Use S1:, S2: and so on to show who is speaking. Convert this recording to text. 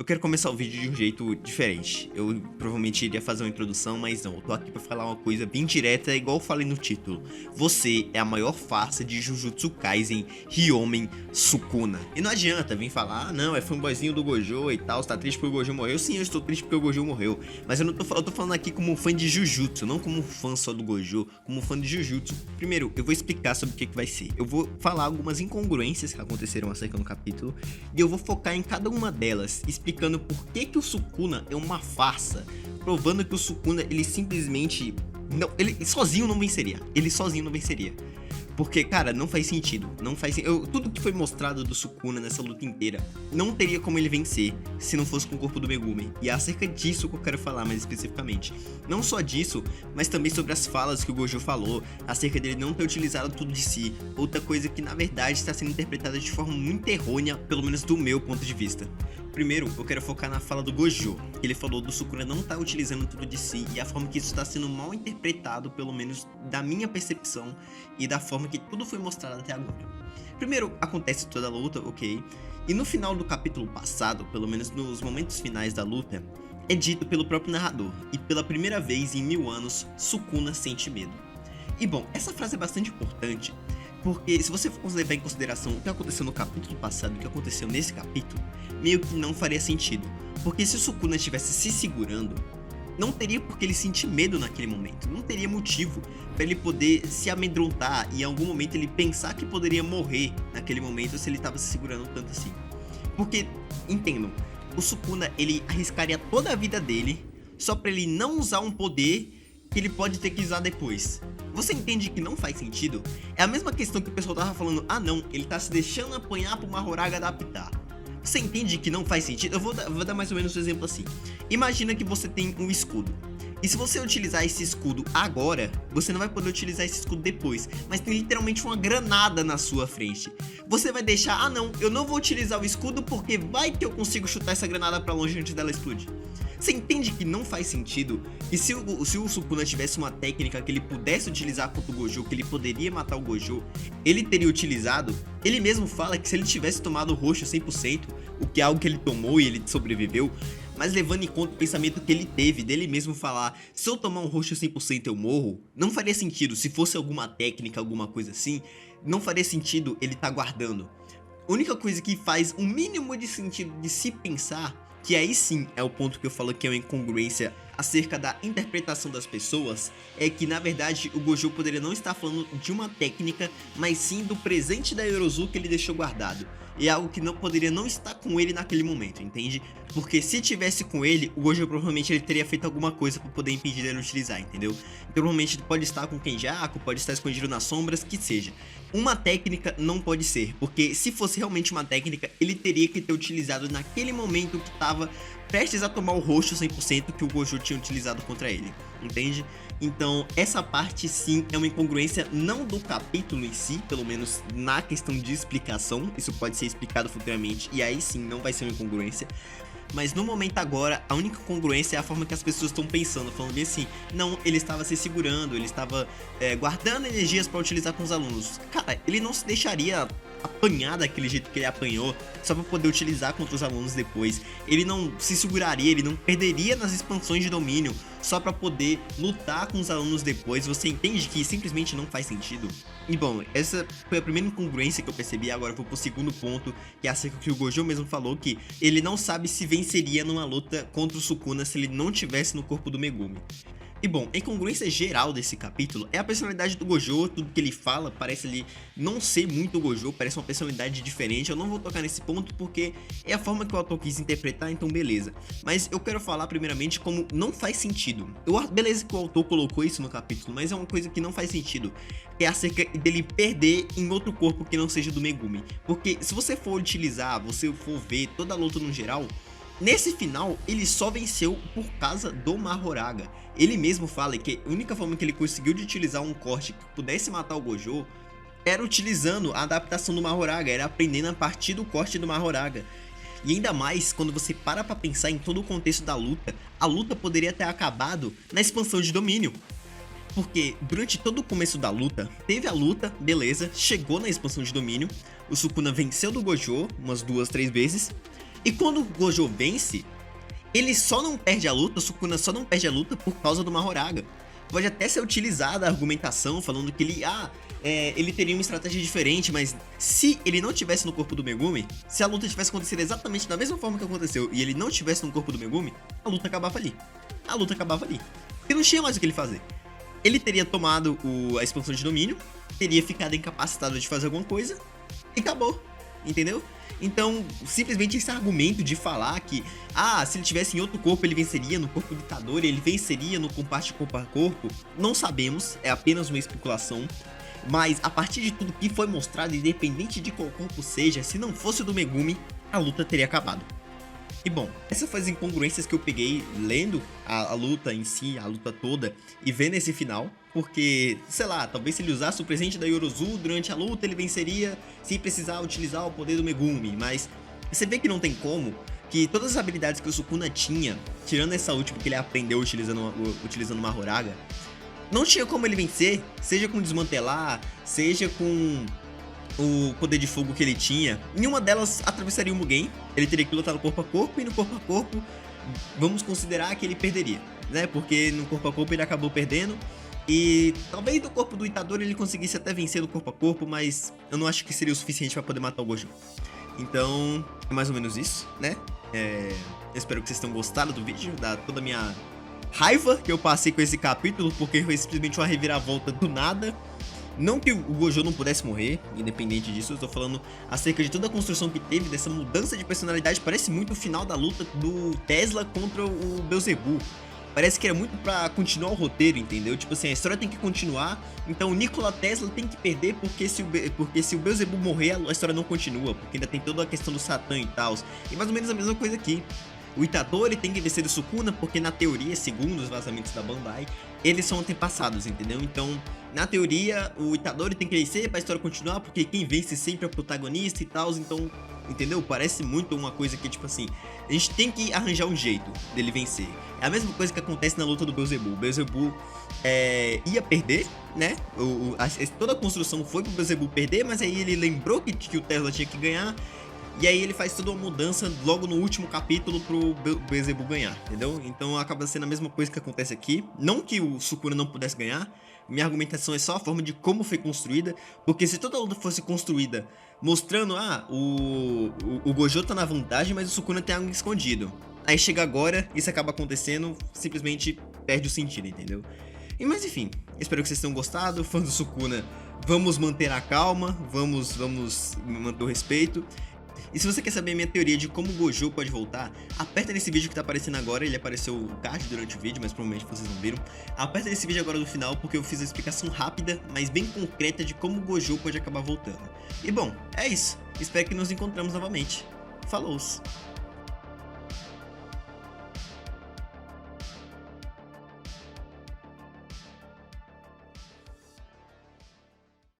S1: Eu quero começar o vídeo de um jeito diferente. Eu provavelmente iria fazer uma introdução, mas não. Eu tô aqui pra falar uma coisa bem direta, igual eu falei no título. Você é a maior farsa de Jujutsu Kaisen Hyomen Sukuna. E não adianta vir falar, ah não, é fanboyzinho do Gojo e tal, você tá triste porque o Gojo morreu. Sim, eu estou triste porque o Gojo morreu. Mas eu tô falando aqui como um fã de Jujutsu, não como um fã só do Gojo, como um fã de Jujutsu. Primeiro, eu vou explicar sobre o que vai ser. Eu vou falar algumas incongruências que aconteceram acerca do capítulo, e eu vou focar em cada uma delas, explicando por que o Sukuna é uma farsa, provando que o Sukuna, ele simplesmente não, ele sozinho não venceria. Ele sozinho não venceria. Porque, cara, não faz sentido. Não faz tudo que foi mostrado do Sukuna nessa luta inteira não teria como ele vencer se não fosse com o corpo do Megumi. E é acerca disso que eu quero falar mais especificamente. Não só disso, mas também sobre as falas que o Gojo falou, acerca dele não ter utilizado tudo de si. Outra coisa que, na verdade, está sendo interpretada de forma muito errônea, pelo menos do meu ponto de vista. Primeiro, eu quero focar na fala do Gojo, que ele falou do Sukuna não estar utilizando tudo de si, e a forma que isso está sendo mal interpretado, pelo menos da minha percepção, e da forma que tudo foi mostrado até agora. Primeiro, acontece toda a luta, ok, e no final do capítulo passado, pelo menos nos momentos finais da luta, é dito pelo próprio narrador, e pela primeira vez em 1000 anos, Sukuna sente medo. E bom, essa frase é bastante importante, porque se você for levar em consideração o que aconteceu no capítulo passado e o que aconteceu nesse capítulo, meio que não faria sentido. Porque se o Sukuna estivesse se segurando, não teria por que ele sentir medo naquele momento. Não teria motivo para ele poder se amedrontar e em algum momento ele pensar que poderia morrer naquele momento se ele estava se segurando tanto assim. Porque, entendam, o Sukuna, ele arriscaria toda a vida dele só para ele não usar um poder que ele pode ter que usar depois. Você entende que não faz sentido? É a mesma questão que o pessoal tava falando, ah não, ele tá se deixando apanhar pro Mahoraga adaptar. Você entende que não faz sentido? Eu vou dar mais ou menos um exemplo assim. Imagina que você tem um escudo. E se você utilizar esse escudo agora, você não vai poder utilizar esse escudo depois. Mas tem literalmente uma granada na sua frente. Você vai deixar, ah não, eu não vou utilizar o escudo porque vai que eu consigo chutar essa granada pra longe antes dela explodir. Você entende que não faz sentido? E se o Sukuna tivesse uma técnica que ele pudesse utilizar contra o Gojo, que ele poderia matar o Gojo, ele teria utilizado? Ele mesmo fala que se ele tivesse tomado o roxo 100%, o que é algo que ele tomou e ele sobreviveu, mas levando em conta o pensamento que ele teve dele mesmo falar, se eu tomar um roxo 100% eu morro, não faria sentido. Se fosse alguma técnica, alguma coisa assim, não faria sentido ele estar guardando. A única coisa que faz o mínimo de sentido de se pensar, que aí sim é o ponto que eu falo que é uma incongruência acerca da interpretação das pessoas, é que na verdade o Gojo poderia não estar falando de uma técnica, mas sim do presente da Yorozu que ele deixou guardado. E é algo que não poderia não estar com ele naquele momento, entende? Porque se tivesse com ele, o Gojo provavelmente ele teria feito alguma coisa para poder impedir ele de utilizar, entendeu? Então, provavelmente ele pode estar com o Kenjaku, pode estar escondido nas sombras, que seja. Uma técnica não pode ser, porque se fosse realmente uma técnica, ele teria que ter utilizado naquele momento que estava prestes a tomar o roxo 100% que o Gojo tinha utilizado contra ele, entende? Então essa parte sim é uma incongruência não do capítulo em si, pelo menos na questão de explicação, isso pode ser explicado futuramente e aí sim não vai ser uma incongruência. Mas no momento agora, a única congruência é a forma que as pessoas estão pensando, falando bem assim, não, ele estava se segurando, ele estava guardando energias para utilizar com os alunos. Cara, ele não se deixaria apanhar daquele jeito que ele apanhou só para poder utilizar contra os alunos depois. Ele não se seguraria, ele não perderia nas expansões de domínio só para poder lutar com os alunos depois. Você entende que simplesmente não faz sentido? E bom, essa foi a primeira incongruência que eu percebi. Agora eu vou pro segundo ponto, que é acerca que o Gojo mesmo falou, que ele não sabe se venceria numa luta contra o Sukuna se ele não tivesse no corpo do Megumi. E bom, a incongruência geral desse capítulo é a personalidade do Gojo. Tudo que ele fala parece ele não ser muito o Gojo, parece uma personalidade diferente. Eu não vou tocar nesse ponto porque é a forma que o autor quis interpretar, então beleza. Mas eu quero falar primeiramente como não faz sentido. Beleza que o autor colocou isso no capítulo, mas é uma coisa que não faz sentido. É acerca dele perder em outro corpo que não seja do Megumi. Porque se você for utilizar, você for ver toda a luta no geral, nesse final, ele só venceu por causa do Mahoraga. Ele mesmo fala que a única forma que ele conseguiu de utilizar um corte que pudesse matar o Gojo era utilizando a adaptação do Mahoraga, era aprendendo a partir do corte do Mahoraga. E ainda mais quando você para pra pensar em todo o contexto da luta, a luta poderia ter acabado na expansão de domínio. Porque durante todo o começo da luta, teve a luta, beleza, chegou na expansão de domínio, o Sukuna venceu do Gojo umas 2, 3 vezes, E quando o Gojo vence, ele só não perde a luta, o Sukuna só não perde a luta por causa do Mahoraga. Pode até ser utilizada a argumentação falando que ele teria uma estratégia diferente, mas se ele não tivesse no corpo do Megumi, se a luta tivesse acontecido exatamente da mesma forma que aconteceu e ele não tivesse no corpo do Megumi, a luta acabava ali. A luta acabava ali. E não tinha mais o que ele fazer. Ele teria tomado a expansão de domínio, teria ficado incapacitado de fazer alguma coisa e acabou, entendeu? Então, simplesmente esse argumento de falar que, se ele tivesse em outro corpo ele venceria no corpo do Itadori, ele venceria no combate corpo a corpo, não sabemos, é apenas uma especulação. Mas a partir de tudo que foi mostrado, independente de qual corpo seja, se não fosse o do Megumi, a luta teria acabado. E bom, essas foram as incongruências que eu peguei lendo a luta em si, a luta toda, e vendo esse final. Porque, sei lá, talvez se ele usasse o presente da Yorozu durante a luta, ele venceria sem precisar utilizar o poder do Megumi. Mas você vê que não tem como, que todas as habilidades que o Sukuna tinha, tirando essa última que ele aprendeu utilizando o Mahoraga, não tinha como ele vencer, seja com desmantelar, seja com o poder de fogo que ele tinha. Nenhuma delas atravessaria o Mugen. Ele teria que lutar no corpo a corpo, e no corpo a corpo vamos considerar que ele perderia, né? Porque no corpo a corpo ele acabou perdendo. E talvez no corpo do Itadori ele conseguisse até vencer no corpo a corpo, mas eu não acho que seria o suficiente pra poder matar o Gojo. Então, é mais ou menos isso, né? Eu espero que vocês tenham gostado do vídeo, da toda a minha raiva que eu passei com esse capítulo, porque foi simplesmente uma reviravolta do nada. Não que o Gojo não pudesse morrer, independente disso, eu tô falando acerca de toda a construção que teve, dessa mudança de personalidade. Parece muito o final da luta do Tesla contra o Beelzebub. Parece que era muito pra continuar o roteiro, entendeu? Tipo assim, a história tem que continuar, então o Nikola Tesla tem que perder, porque se o Beelzebub morrer, a história não continua, porque ainda tem toda a questão do Satã e tal. E mais ou menos a mesma coisa aqui. O Itadori tem que vencer o Sukuna, porque na teoria, segundo os vazamentos da Bandai, eles são antepassados, entendeu? Então, na teoria, o Itadori tem que vencer pra história continuar, porque quem vence sempre é o protagonista e tal, então, entendeu? Parece muito uma coisa que, tipo assim, a gente tem que arranjar um jeito dele vencer. É a mesma coisa que acontece na luta do Beelzebub. O Beelzebub ia perder, né? Toda a construção foi pro Beelzebub perder, mas aí ele lembrou que o Tesla tinha que ganhar. E aí ele faz toda uma mudança logo no último capítulo pro Beelzebub ganhar, entendeu? Então acaba sendo a mesma coisa que acontece aqui. Não que o Sukuna não pudesse ganhar, minha argumentação é só a forma de como foi construída. Porque se toda a luta fosse construída mostrando, o Gojo tá na vantagem, mas o Sukuna tem algo escondido. Aí chega agora, isso acaba acontecendo, simplesmente perde o sentido, entendeu? Mas enfim, espero que vocês tenham gostado. Fãs do Sukuna, vamos manter a calma, vamos manter o respeito. E se você quer saber a minha teoria de como o Gojo pode voltar, aperta nesse vídeo que tá aparecendo agora. Ele apareceu o card durante o vídeo, mas provavelmente vocês não viram. Aperta nesse vídeo agora no final, porque eu fiz a explicação rápida, mas bem concreta de como o Gojo pode acabar voltando. E bom, é isso. Espero que nos encontramos novamente. Falou!